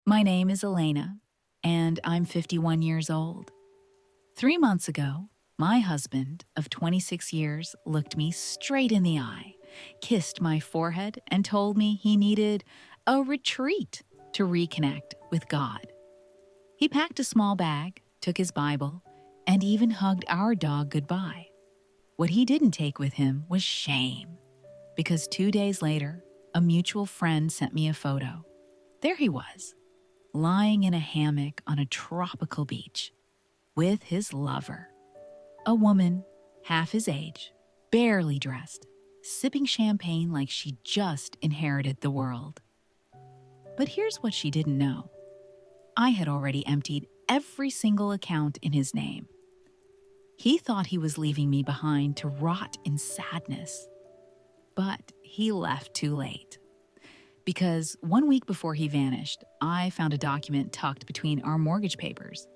My name is Elena, and I'm 51 years old. 3 months ago, my husband of 26 years looked me straight in the eye, kissed my forehead, and told me he needed a retreat to reconnect with God. He packed a small bag, took his Bible, and even hugged our dog goodbye. What he didn't take with him was shame, because 2 days later, a mutual friend sent me a photo. There he was, lying in a hammock on a tropical beach with his lover, a woman half his age, barely dressed, sipping champagne like she just inherited the world. But here's what she didn't know. I had already emptied every single account in his name. He thought he was leaving me behind to rot in sadness. But he left too late. Because 1 week before he vanished, I found a document tucked between our mortgage papers.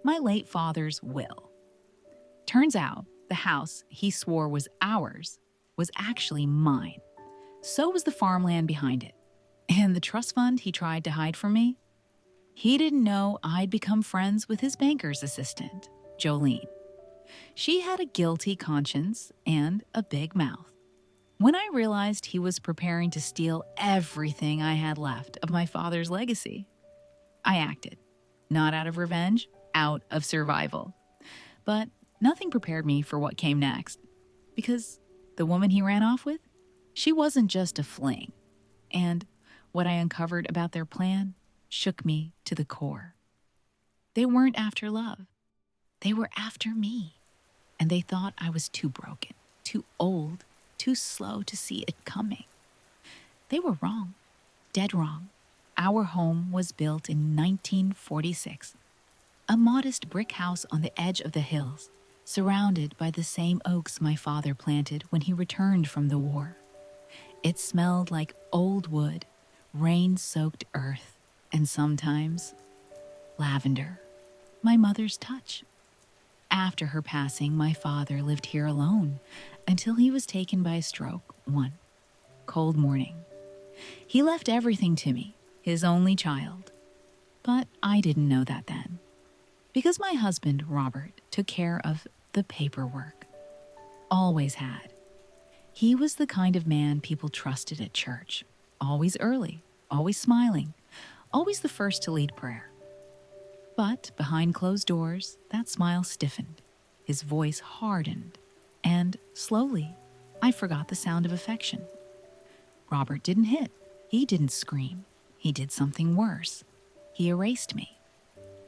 My late father's will. Turns out the house he swore was ours was actually mine. So was the farmland behind it. And the trust fund he tried to hide from me? He didn't know I'd become friends with his banker's assistant, Jolene. She had a guilty conscience and a big mouth. When I realized he was preparing to steal everything I had left of my father's legacy, I acted. Not out of revenge, out of survival. But nothing prepared me for what came next. Because the woman he ran off with, she wasn't just a fling. And what I uncovered about their plan shook me to the core. They weren't after love. They were after me. And they thought I was too broken, too old, too slow to see it coming. They were wrong, dead wrong. Our home was built in 1946, a modest brick house on the edge of the hills, surrounded by the same oaks my father planted when he returned from the war. It smelled like old wood, rain-soaked earth, and sometimes lavender, my mother's touch. After her passing, my father lived here alone until he was taken by a stroke one cold morning. He left everything to me, his only child. But I didn't know that then, because my husband, Robert, took care of the paperwork. Always had. He was the kind of man people trusted at church, always early, always smiling, always the first to lead prayer. But behind closed doors, that smile stiffened, his voice hardened, and slowly, I forgot the sound of affection. Robert didn't hit. He didn't scream. He did something worse. He erased me.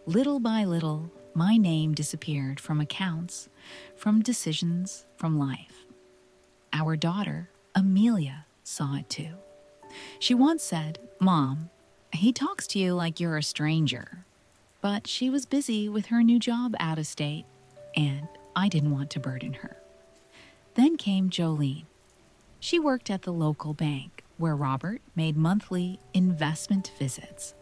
Little by little, my name disappeared from accounts, from decisions, from life. Our daughter, Amelia, saw it too. She once said, "Mom, he talks to you like you're a stranger." But she was busy with her new job out of state, and I didn't want to burden her. Then came Jolene. She worked at the local bank, where Robert made monthly investment visits.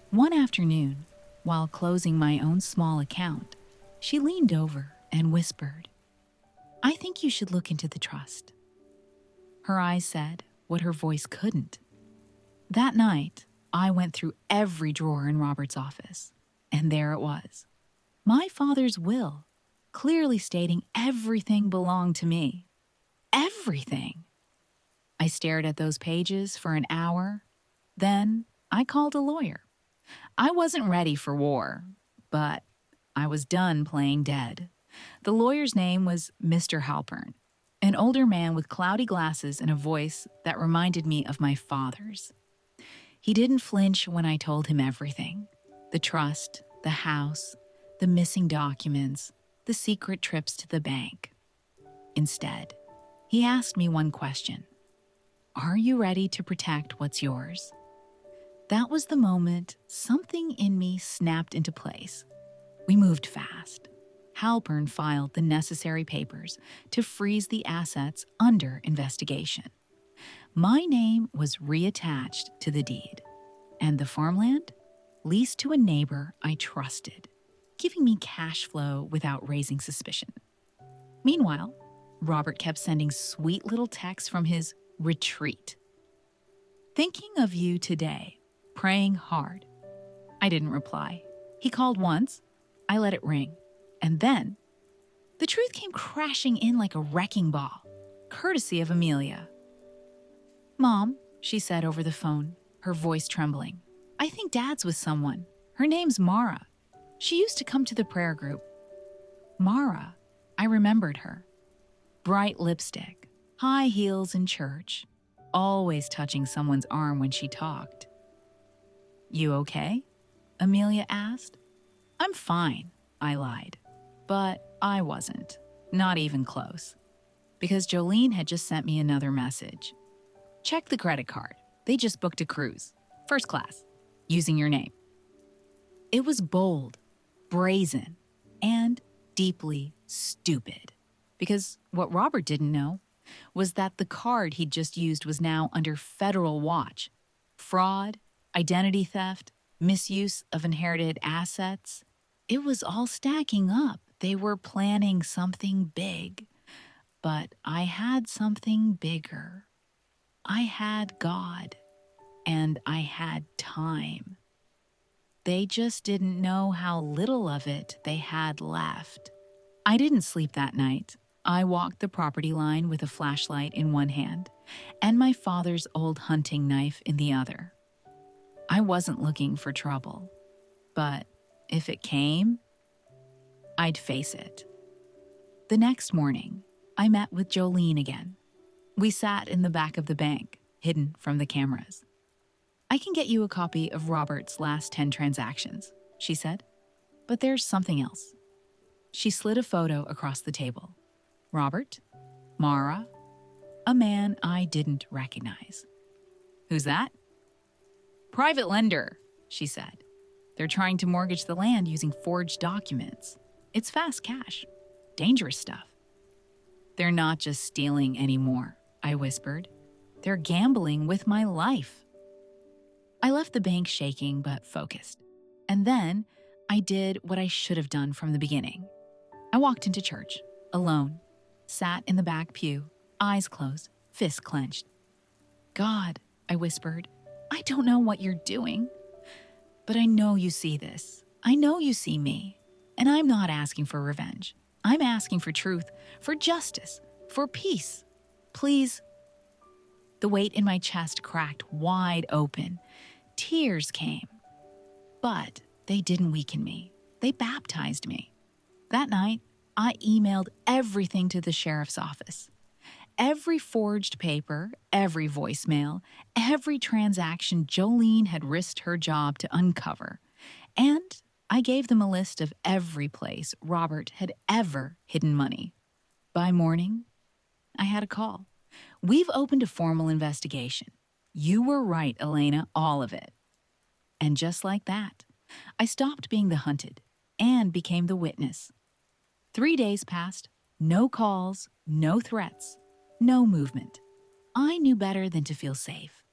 One afternoon, while closing my own small account, she leaned over and whispered, "I think you should look into the trust." Her eyes said what her voice couldn't. That night, I went through every drawer in Robert's office, and there it was. My father's will, clearly stating everything belonged to me. Everything. I stared at those pages for an hour. Then I called a lawyer. I wasn't ready for war, but I was done playing dead. The lawyer's name was Mr. Halpern, an older man with cloudy glasses and a voice that reminded me of my father's. He didn't flinch when I told him everything. The trust, the house, the missing documents, the secret trips to the bank. Instead, he asked me one question. Are you ready to protect what's yours? That was the moment something in me snapped into place. We moved fast. Halpern filed the necessary papers to freeze the assets under investigation. My name was reattached to the deed, and the farmland leased to a neighbor I trusted, giving me cash flow without raising suspicion. Meanwhile, Robert kept sending sweet little texts from his retreat. Thinking of you today, praying hard, I didn't reply. He called once. I let it ring. And then the truth came crashing in like a wrecking ball, courtesy of Amelia. "Mom," she said over the phone, her voice trembling. "I think Dad's with someone. Her name's Mara. She used to come to the prayer group." Mara. I remembered her. Bright lipstick, high heels in church, always touching someone's arm when she talked. "You okay?" Amelia asked. "I'm fine," I lied. But I wasn't, not even close. Because Jolene had just sent me another message. "Check the credit card. They just booked a cruise. First class. Using your name." It was bold, brazen, and deeply stupid. Because what Robert didn't know was that the card he'd just used was now under federal watch. Fraud, identity theft, misuse of inherited assets. It was all stacking up. They were planning something big. But I had something bigger. I had God, and I had time. They just didn't know how little of it they had left. I didn't sleep that night. I walked the property line with a flashlight in one hand and my father's old hunting knife in the other. I wasn't looking for trouble, but if it came, I'd face it. The next morning, I met with Jolene again. We sat in the back of the bank, hidden from the cameras. "I can get you a copy of Robert's last 10 transactions," she said. "But there's something else." She slid a photo across the table. Robert, Mara, a man I didn't recognize. "Who's that?" "Private lender," she said. "They're trying to mortgage the land using forged documents. It's fast cash. Dangerous stuff." "They're not just stealing anymore," I whispered. "They're gambling with my life." I left the bank shaking but focused. And then I did what I should have done from the beginning. I walked into church, alone, sat in the back pew, eyes closed, fists clenched. "God," I whispered, "I don't know what you're doing, but I know you see this. I know you see me. And I'm not asking for revenge. I'm asking for truth, for justice, for peace. Please." The weight in my chest cracked wide open. Tears came. But they didn't weaken me. They baptized me. That night, I emailed everything to the sheriff's office. Every forged paper, every voicemail, every transaction Jolene had risked her job to uncover. And I gave them a list of every place Robert had ever hidden money. By morning, I had a call. "We've opened a formal investigation. You were right, Elena, all of it." And just like that, I stopped being the hunted and became the witness. 3 days passed, no calls, no threats, no movement. I knew better than to feel safe.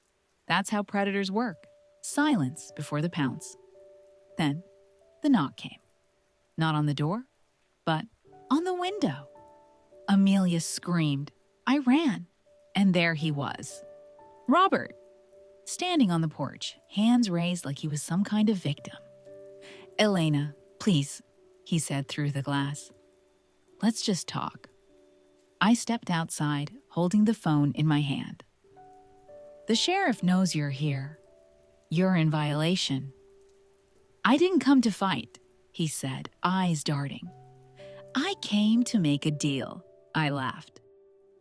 That's how predators work. Silence before the pounce. Then the knock came. Not on the door, but on the window. Amelia screamed. I ran, and there he was. Robert, standing on the porch, hands raised like he was some kind of victim. "Elena, please," he said through the glass. "Let's just talk." I stepped outside, holding the phone in my hand. "The sheriff knows you're here. You're in violation." "I didn't come to fight," he said, eyes darting. "I came to make a deal," I laughed.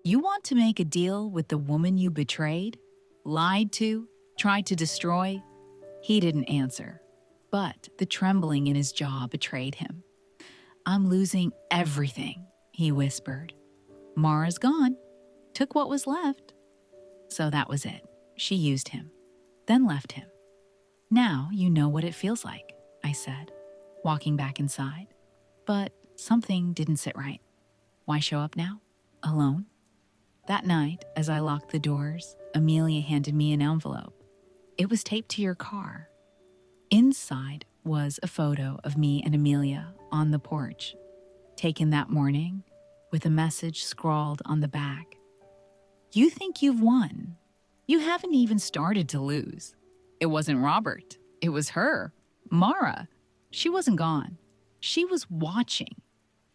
"You want to make a deal with the woman you betrayed, lied to, tried to destroy?" He didn't answer, but the trembling in his jaw betrayed him. "I'm losing everything," he whispered. "Mara's gone. Took what was left." So that was it. She used him, then left him. "Now you know what it feels like," I said, walking back inside. But something didn't sit right. Why show up now? Alone? That night, as I locked the doors, Amelia handed me an envelope. It was taped to your car. Inside was a photo of me and Amelia on the porch, taken that morning, with a message scrawled on the back. "You think you've won. You haven't even started to lose. It wasn't Robert. It was her. Mara, she wasn't gone. She was watching,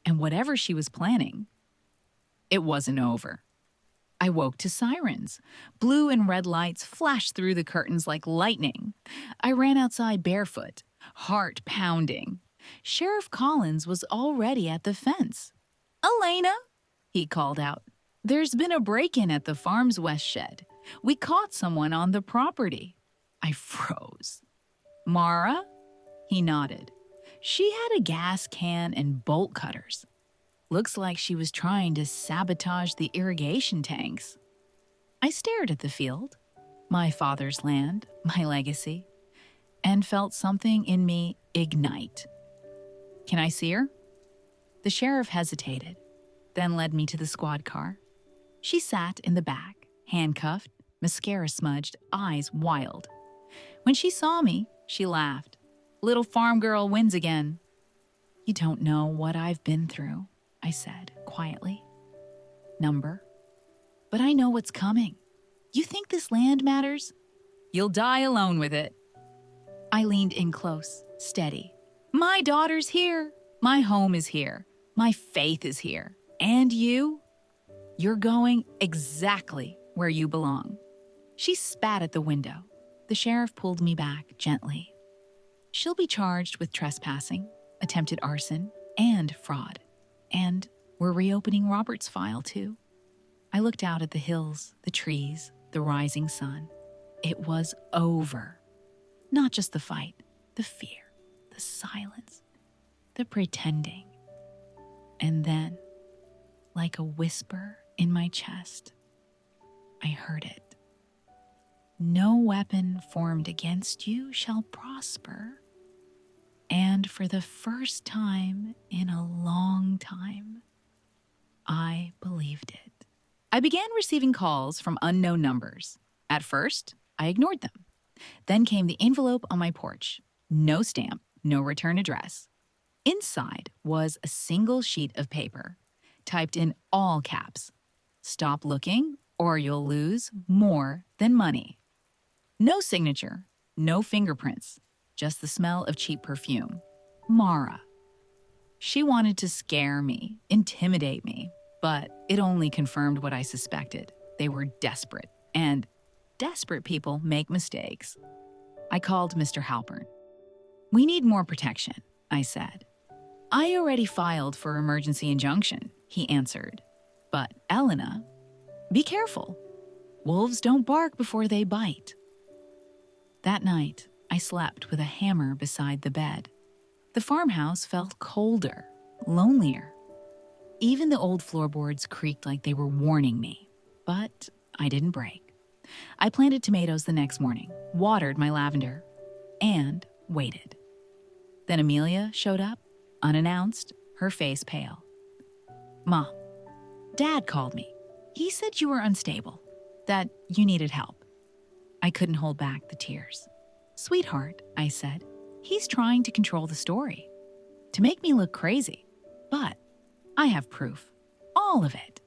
and whatever she was planning, it wasn't over. I woke to sirens. Blue and red lights flashed through the curtains like lightning. I ran outside barefoot, heart pounding. Sheriff Collins was already at the fence. "Elena," he called out, "there's been a break-in at the farm's west shed. We caught someone on the property." I froze. "Mara?" He nodded. "She had a gas can and bolt cutters. Looks like she was trying to sabotage the irrigation tanks." I stared at the field, my father's land, my legacy, and felt something in me ignite. "Can I see her?" The sheriff hesitated, then led me to the squad car. She sat in the back, handcuffed, mascara smudged, eyes wild. When she saw me, she laughed. "Little farm girl wins again." "You don't know what I've been through," I said quietly. "Number. But I know what's coming. You think this land matters? You'll die alone with it." I leaned in close, steady. "My daughter's here. My home is here. My faith is here. And you? You're going exactly where you belong." She spat at the window. The sheriff pulled me back gently. "She'll be charged with trespassing, attempted arson, and fraud. And we're reopening Robert's file, too." I looked out at the hills, the trees, the rising sun. It was over. Not just the fight, the fear, the silence, the pretending. And then, like a whisper in my chest, I heard it. "No weapon formed against you shall prosper." And for the first time in a long time, I believed it. I began receiving calls from unknown numbers. At first, I ignored them. Then came the envelope on my porch. No stamp, no return address. Inside was a single sheet of paper, typed in all caps. "Stop looking, or you'll lose more than money." No signature, no fingerprints, just the smell of cheap perfume. Mara. She wanted to scare me, intimidate me, but it only confirmed what I suspected. They were desperate, and desperate people make mistakes. I called Mr. Halpern. "We need more protection," I said. "I already filed for emergency injunction," he answered. "But Elena, be careful. Wolves don't bark before they bite." That night, I slept with a hammer beside the bed. The farmhouse felt colder, lonelier. Even the old floorboards creaked like they were warning me. But I didn't break. I planted tomatoes the next morning, watered my lavender, and waited. Then Amelia showed up, unannounced, her face pale. "Mom, Dad called me. He said you were unstable, that you needed help." I couldn't hold back the tears. "Sweetheart," I said, "he's trying to control the story, to make me look crazy. But I have proof. All of it."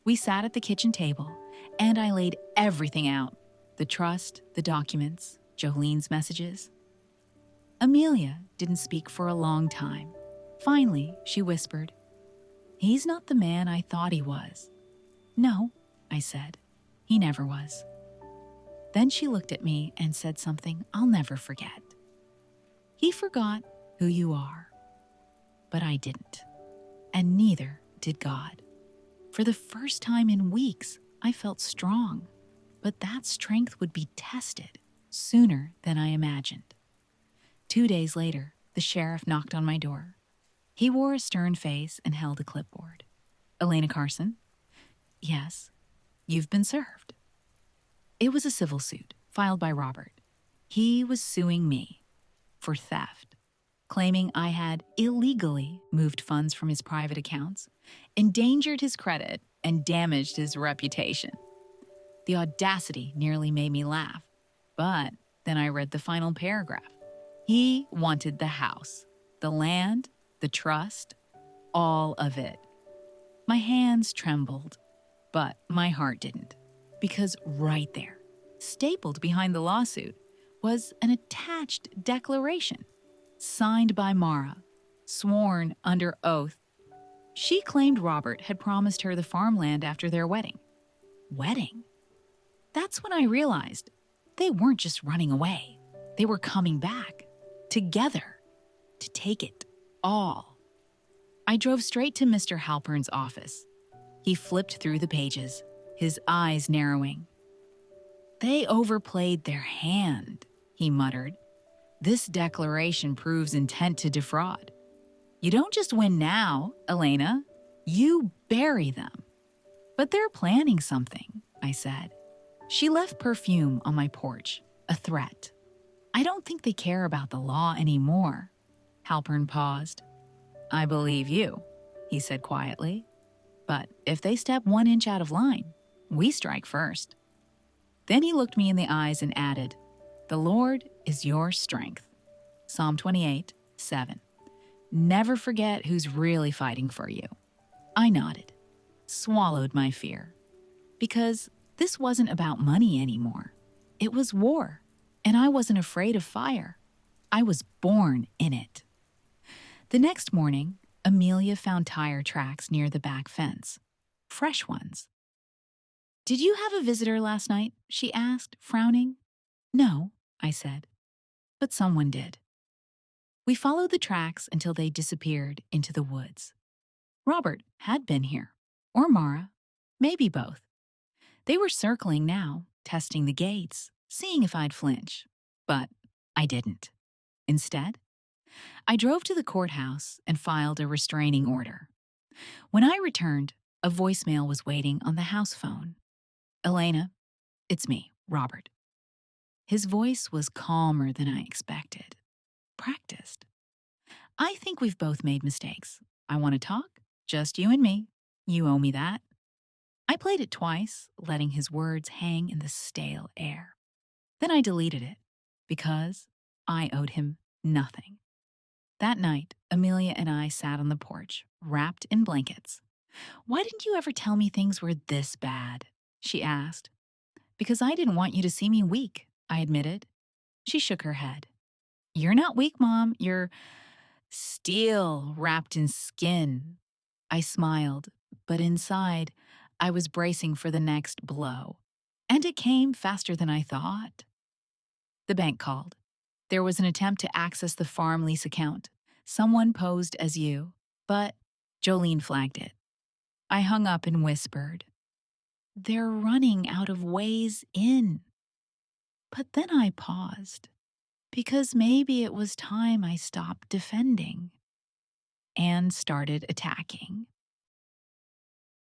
We sat at the kitchen table, and I laid everything out. The trust, the documents, Jolene's messages. Amelia didn't speak for a long time. Finally, she whispered, "He's not the man I thought he was." "No," I said, "he never was." Then she looked at me and said something I'll never forget. "He forgot who you are." But I didn't. And neither did God. For the first time in weeks, I felt strong. But that strength would be tested sooner than I imagined. 2 days later, the sheriff knocked on my door. He wore a stern face and held a clipboard. "Elena Carson?" "Yes." "You've been served." It was a civil suit filed by Robert. He was suing me for theft, claiming I had illegally moved funds from his private accounts, endangered his credit, and damaged his reputation. The audacity nearly made me laugh, but then I read the final paragraph. He wanted the house, the land, the trust, all of it. My hands trembled, but my heart didn't. Because right there, stapled behind the lawsuit, was an attached declaration, signed by Mara, sworn under oath. She claimed Robert had promised her the farmland after their wedding. Wedding? That's when I realized they weren't just running away. They were coming back, together, to take it all. I drove straight to Mr. Halpern's office. He flipped through the pages, his eyes narrowing. "They overplayed their hand," he muttered. "This declaration proves intent to defraud. You don't just win now, Elena. You bury them." "But they're planning something," I said. She left perfume on my porch, a threat. "I don't think they care about the law anymore." Halpern paused. "I believe you," he said quietly. "But if they step 1 inch out of line, we strike first." Then he looked me in the eyes and added, "The Lord is your strength." Psalm 28, 7. Never forget who's really fighting for you. I nodded, swallowed my fear. Because this wasn't about money anymore. It was war, and I wasn't afraid of fire. I was born in it. The next morning, Amelia found tire tracks near the back fence. Fresh ones. "Did you have a visitor last night?" she asked, frowning. "No," I said. "But someone did." We followed the tracks until they disappeared into the woods. Robert had been here. Or Mara. Maybe both. They were circling now, testing the gates, seeing if I'd flinch. But I didn't. Instead, I drove to the courthouse and filed a restraining order. When I returned, a voicemail was waiting on the house phone. "Elena, it's me, Robert." His voice was calmer than I expected. Practiced. "I think we've both made mistakes. I want to talk. Just you and me. You owe me that." I played it twice, letting his words hang in the stale air. Then I deleted it, because I owed him nothing. That night, Amelia and I sat on the porch, wrapped in blankets. "Why didn't you ever tell me things were this bad?" she asked. "Because I didn't want you to see me weak," I admitted. She shook her head. "You're not weak, Mom. You're steel wrapped in skin." I smiled, but inside, I was bracing for the next blow. And it came faster than I thought. The bank called. There was an attempt to access the farm lease account. Someone posed as you, but Jolene flagged it. I hung up and whispered, "They're running out of ways in." But then I paused, because maybe it was time I stopped defending and started attacking.